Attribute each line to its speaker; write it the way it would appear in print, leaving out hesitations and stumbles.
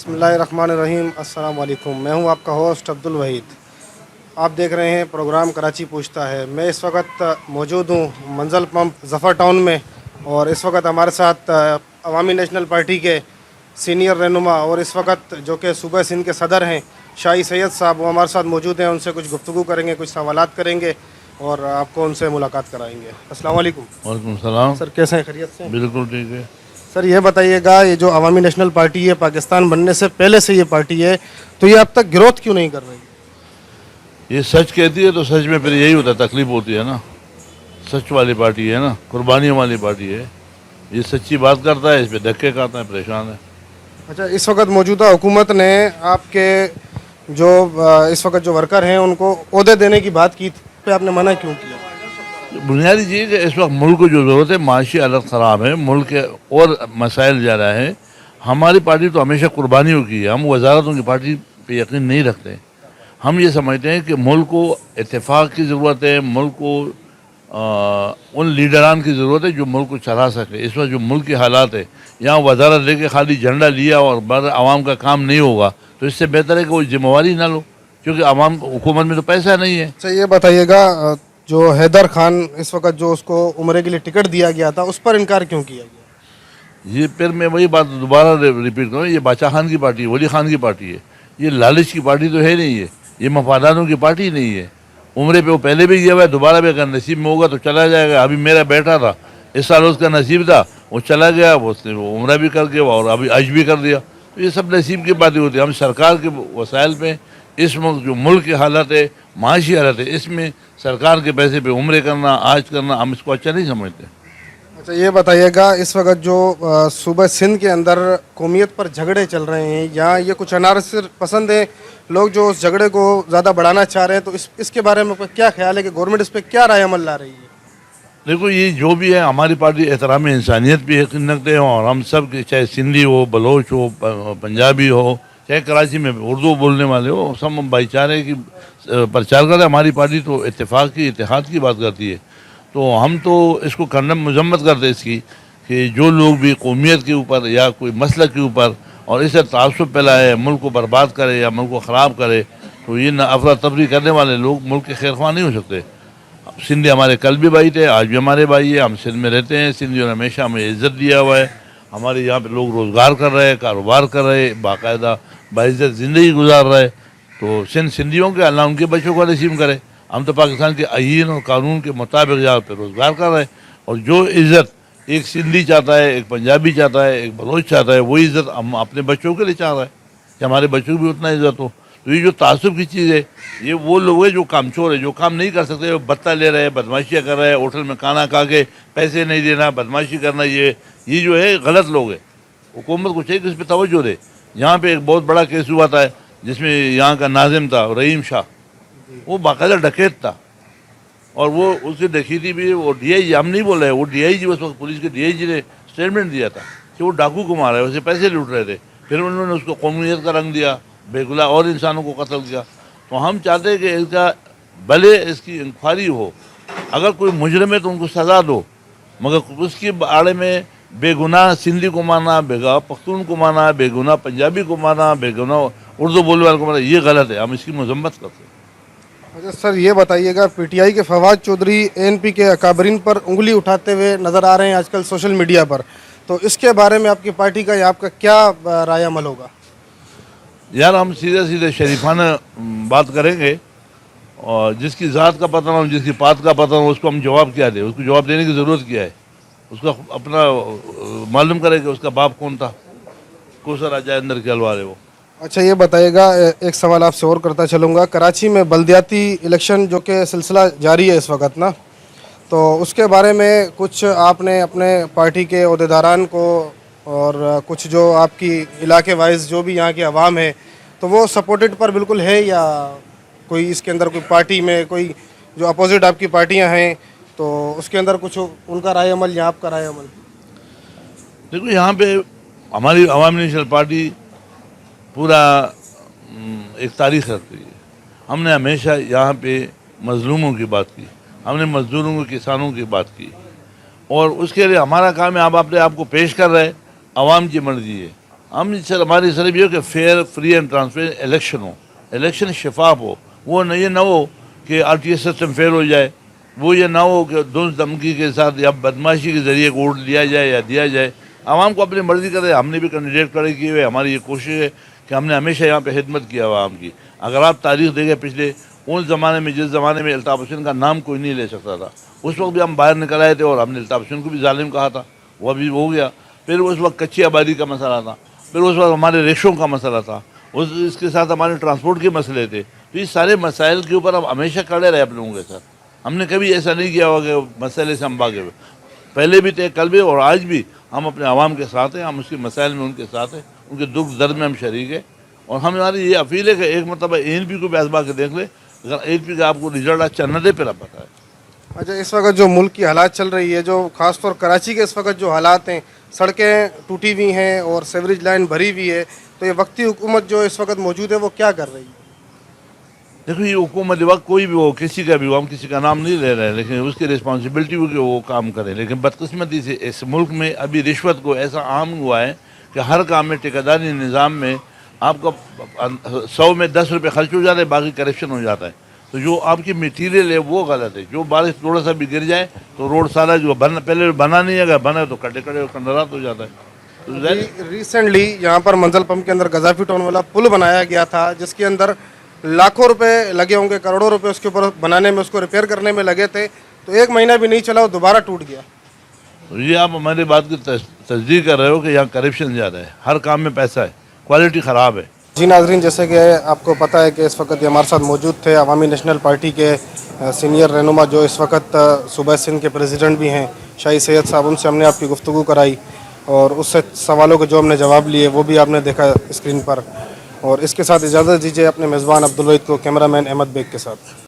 Speaker 1: بسم اللہ الرحمن الرحیم. السلام علیکم. میں ہوں آپ کا ہوسٹ عبد الوحید. آپ دیکھ رہے ہیں پروگرام کراچی پوچھتا ہے. میں اس وقت موجود ہوں منزل پمپ ظفر ٹاؤن میں, اور اس وقت ہمارے ساتھ عوامی نیشنل پارٹی کے سینئر رہنما اور اس وقت جو کہ صوبہ سندھ کے صدر ہیں شاہی سید صاحب, وہ ہمارے ساتھ موجود ہیں. ان سے کچھ گفتگو کریں گے, کچھ سوالات کریں گے اور آپ کو ان سے ملاقات کرائیں گے. السلام علیکم.
Speaker 2: وعلیکم السلام.
Speaker 1: سر کیسے ہیں, خیریت سے ہیں؟
Speaker 2: بالکل ٹھیک ہے.
Speaker 1: سر یہ بتائیے گا, یہ جو عوامی نیشنل پارٹی ہے پاکستان بننے سے پہلے سے یہ پارٹی ہے, تو یہ اب تک گروتھ کیوں نہیں کر رہی؟
Speaker 2: یہ سچ کہتی ہے تو سچ میں پھر یہی ہوتا ہے, تکلیف ہوتی ہے نا. سچ والی پارٹی ہے نا, قربانیوں والی پارٹی ہے. یہ سچی بات کرتا ہے, اس پہ دھکے کھاتا ہے, پریشان ہے.
Speaker 1: اچھا, اس وقت موجودہ حکومت نے آپ کے جو اس وقت جو ورکر ہیں ان کو عہدے دینے کی بات کی پہ آپ نے منع کیوں کیا؟
Speaker 2: بنیادی چیز ہے اس وقت ملک کو جو ضرورت ہے, معاشی حالت خراب ہے, ملک کے اور مسائل زیادہ ہیں. ہماری پارٹی تو ہمیشہ قربانیوں کی ہے. ہم وزارتوں کی پارٹی پہ یقین نہیں رکھتے. ہم یہ سمجھتے ہیں کہ ملک کو اتفاق کی ضرورت ہے, ملک کو ان لیڈران کی ضرورت ہے جو ملک کو چلا سکے. اس وقت جو ملک کے حالات ہے, یہاں وزارت لے کے خالی جھنڈا لیا اور عوام کا کام نہیں ہوگا, تو اس سے بہتر ہے کہ وہ ذمہ داری نہ لو, کیونکہ عوام حکومت میں تو پیسہ نہیں ہے.
Speaker 1: اچھا, یہ بتائیے گا, جو حیدر خان اس وقت جو اس کو عمرے کے لیے ٹکٹ دیا گیا تھا, اس پر انکار کیوں کیا گیا؟
Speaker 2: یہ پھر میں وہی بات دوبارہ ریپیٹ کروں, یہ بادشاہ خان کی پارٹی ہے, ولی خان کی پارٹی ہے. یہ لالچ کی پارٹی تو ہے نہیں ہے, یہ مفاداتوں کی پارٹی نہیں ہے. عمرے پہ وہ پہلے بھی گیا ہوا ہے, دوبارہ بھی اگر نصیب میں ہوگا تو چلا جائے گا. ابھی میرا بیٹا تھا, اس سال اس کا نصیب تھا, وہ چلا گیا, اس نے وہ عمرہ بھی کر کے اور ابھی حج بھی کر دیا. تو یہ سب نصیب کی باتیں ہوتی ہیں. ہم سرکار کے وسائل پہ اس وقت جو ملک کی حالت ہے, معاشی حالت ہے, اس میں سرکار کے پیسے پہ عمرے کرنا, آج کرنا, ہم اس کو اچھا نہیں سمجھتے.
Speaker 1: اچھا, یہ بتائیے گا, اس وقت جو صوبہ سندھ کے اندر قومیت پر جھگڑے چل رہے ہیں, یا یہ کچھ عناصر پسند ہیں لوگ جو اس جھگڑے کو زیادہ بڑھانا چاہ رہے ہیں, تو اس کے بارے میں کیا خیال ہے کہ گورنمنٹ اس پہ کیا رائے عمل لا رہی ہے؟
Speaker 2: دیکھو, یہ جو بھی ہے, ہماری پارٹی احترام انسانیت بھی یقین رکھتے ہیں, اور ہم سب کے, چاہے سندھی ہو, بلوچ ہو, پنجابی ہو, چاہے کراچی میں اردو بولنے والے ہو, سب بھائی چارے کی پرچار کرتے ہیں. ہماری پارٹی تو اتفاق کی, اتحاد کی بات کرتی ہے. تو ہم تو اس کو کرنا مذمت کرتے اس کی, کہ جو لوگ بھی قومیت کے اوپر یا کوئی مسلک کے اوپر اور اسے تعصب پھیلائے, ملک کو برباد کرے یا ملک کو خراب کرے, تو یہ افراتفری کرنے والے لوگ ملک کے خیر خواہ نہیں ہو سکتے. سندھی ہمارے کل بھی بھائی تھے, آج بھی ہمارے بھائی ہیں. ہم سندھ میں رہتے ہیں, سندھیوں نے ہمیشہ ہمیں عزت دیا ہوا ہے. ہمارے یہاں پہ لوگ روزگار کر رہے ہیں, کاروبار کر رہے ہیں, باقاعدہ باعزت زندگی گزار رہے. تو سندھیوں کے اللہ ان کے بچوں کو نصیب کرے. ہم تو پاکستان کے آئین اور قانون کے مطابق یہاں پہ روزگار کر رہے ہیں, اور جو عزت ایک سندھی چاہتا ہے, ایک پنجابی چاہتا ہے, ایک بلوچ چاہتا ہے, وہی عزت ہم اپنے بچوں کے لیے چاہ رہے ہیں کہ ہمارے بچوں کی بھی اتنا عزت ہو. تو یہ جو تعصب کی چیز ہے, یہ وہ لوگ ہیں جو کام چور ہے, جو کام نہیں کر سکتے, وہ بتہ لے رہے ہیں, بدماشیاں کر رہے ہیں, ہوٹل میں کھانا کھا کے پیسے نہیں دینا, بدماشی کرنا, یہ جو ہے غلط لوگ ہیں. حکومت کو چاہیے کہ اس پہ توجہ دے. یہاں پہ ایک بہت بڑا کیس ہوا تھا, جس میں یہاں کا ناظم تھا رحیم شاہ, وہ باقاعدہ ڈکیت تھا, اور وہ اس کی ڈکیتی بھی, وہ ڈی آئی جی, ہم نہیں بول رہے, وہ ڈی آئی جی, اس وقت پولیس کے ڈی آئی جی نے اسٹیٹمنٹ دیا تھا کہ وہ ڈاکو کو مار رہے, اسے پیسے لوٹ رہے تھے. پھر انہوں نے اس کو قومیت کا رنگ دیا, بے گناہ اور انسانوں کو قتل کیا. تو ہم چاہتے ہیں کہ اس کا بھلے اس کی انکوائری ہو, اگر کوئی مجرم ہے تو ان کو سزا دو, مگر اس کی آڑے میں بے گناہ سندھی کو مارنا, بے گناہ پختون کو مارنا, بے گناہ پنجابی کو مارنا, بے گناہ اردو بولنے والے کو مارنا, یہ غلط ہے. ہم اس کی مذمت کرتے ہیں.
Speaker 1: اچھا سر, یہ بتائیے گا, پی ٹی آئی کے فواد چودھری اے این پی کے اکابرین پر انگلی اٹھاتے ہوئے نظر آ رہے ہیں آج کل سوشل میڈیا پر, تو اس کے بارے میں آپ کی پارٹی کا یا آپ کا کیا رائے عمل ہوگا؟
Speaker 2: یار, ہم سیدھے شریفانہ بات کریں گے, اور جس کی ذات کا پتہ نہ ہو, جس کی بات کا پتہ نہ ہو, اس کو ہم جواب کیا دیں؟ اس کو جواب دینے کی ضرورت کیا ہے؟ اس کا اپنا معلوم کرے کہ اس کا باپ کون تھا, کوثر راجہ اندر کے الوار ہے وہ.
Speaker 1: اچھا, یہ بتائیے گا, ایک سوال آپ سے اور کرتا چلوں گا. کراچی میں بلدیاتی الیکشن جو کہ سلسلہ جاری ہے اس وقت نا, تو اس کے بارے میں کچھ آپ نے اپنے پارٹی کے عہدیداران کو اور کچھ جو آپ کی علاقے وائز جو بھی یہاں کی عوام ہے, تو وہ سپورٹڈ پر بالکل ہے, یا کوئی اس کے اندر کوئی پارٹی میں کوئی جو اپوزٹ آپ کی پارٹیاں ہیں, تو اس کے اندر کچھ ان کا رائے عمل یا آپ کا رائے عمل؟
Speaker 2: دیکھو, یہاں پہ ہماری عوامی نیشنل پارٹی پورا ایک تاریخ رکھتی ہے. ہم نے ہمیشہ یہاں پہ مظلوموں کی بات کی, ہم نے مزدوروں کے, کسانوں کی بات کی, اور اس کے لیے ہمارا کام ہے, آپ اپنے آپ کو پیش کر رہے, عوام کی مرضی ہے. ہم سر ہماری صرف یہ کہ fair free and transparent election ہو, الیکشن شفاف ہو, وہ یہ نہ ہو کہ R T S system fail ہو جائے, وہ یہ نہ ہو کہ دھمکی دھمکی کے ساتھ یا بدماشی کے ذریعے ووٹ لیا جائے یا دیا جائے. عوام کو اپنی مرضی کرے. ہم نے بھی کینڈیڈیٹ کھڑے کیے ہوئے, ہماری یہ کوشش ہے کہ ہم نے ہمیشہ یہاں پہ خدمت کیا عوام کی. اگر آپ تاریخ دیکھیں پچھلے اس زمانے میں, جس زمانے میں الطاف حسین کا نام کوئی نہیں لے سکتا تھا, اس وقت بھی ہم باہر نکل آئے تھے اور ہم نے الطاف حسین کو بھی ظالم کہا تھا, وہ ابھی ہو گیا. پھر اس وقت کچی آبادی کا مسئلہ تھا, پھر اس وقت ہمارے ریشوں کا مسئلہ تھا, اس کے ساتھ ہمارے ٹرانسپورٹ کے مسئلے تھے. تو اس سارے مسائل کے اوپر ہم ہمیشہ کھڑے رہے اپنے لوگوں کے ساتھ. ہم نے کبھی ایسا نہیں کیا ہوا کہ مسئلے سے ہم بھاگے ہوئے. پہلے بھی تھے, کل بھی, اور آج بھی ہم اپنے عوام کے ساتھ ہیں. ہم اس کے مسائل میں ان کے ساتھ ہیں, ان کے دکھ درد میں ہم شریک ہیں. اور ہماری یہ اپیل ہے کہ ایک مرتبہ ANP کو بھی آزما کے دیکھ لے. اگر ANP کا آپ کو رزلٹ اچھا نہ دے پھر آپ بتائیں.
Speaker 1: اچھا, اس وقت جو ملک کی حالات چل رہی ہے, جو خاص طور کراچی کے اس وقت جو حالات ہیں, سڑکیں ٹوٹی ہوئی ہیں اور سیوریج لائن بھری ہوئی ہے, تو یہ وقتی حکومت جو اس وقت موجود ہے وہ کیا کر رہی ہے؟
Speaker 2: دیکھو یہ حکومت وقت کوئی بھی ہو, کسی کا بھی ہو, ہم کسی کا نام نہیں لے رہے ہیں, لیکن اس کی رسپانسبلٹی ہو کہ وہ کام کرے. لیکن بدقسمتی سے اس ملک میں ابھی رشوت کو ایسا عام ہوا ہے کہ ہر کام میں ٹھیکیداری نظام میں آپ کا 100 میں 10 روپے خرچ ہو جاتے ہیں, باقی کرپشن ہو جاتا ہے. تو جو آپ کی مٹیریل ہے وہ غلط ہے. جو بارش تھوڑا سا بھی گر جائے تو روڈ سارا جو پہلے بنا نہیں ہے, بنا تو کٹے کنڈرات ہو جاتا ہے. تو
Speaker 1: ریسنٹلی یہاں پر منزل پمپ کے اندر گزافی ٹاؤن والا پل بنایا گیا تھا, جس کے اندر لاکھوں روپے لگے ہوں گے, کروڑوں روپے اس کے اوپر بنانے میں, اس کو ریپیئر کرنے میں لگے تھے, تو 1 مہینہ بھی نہیں چلا وہ دوبارہ ٹوٹ گیا.
Speaker 2: یہ آپ ہماری بات کی تصدیق کر رہے ہو کہ یہاں کرپشن زیادہ ہے, ہر کام میں پیسہ ہے, کوالٹی خراب ہے.
Speaker 1: جی ناظرین, جیسے کہ آپ کو پتہ ہے کہ اس وقت یہ ہمارے ساتھ موجود تھے عوامی نیشنل پارٹی کے سینئر رہنما, جو اس وقت صوبہ سندھ کے پریزیڈنٹ بھی ہیں, شاہی سید صاحب. ان سے ہم نے آپ کی گفتگو کرائی اور اس سے سوالوں کے جو ہم نے جواب لیے وہ بھی آپ نے دیکھا اسکرین پر. اور اس کے ساتھ اجازت دیجیے اپنے میزبان عبدالوحید کو کیمرہ مین احمد بیگ کے ساتھ.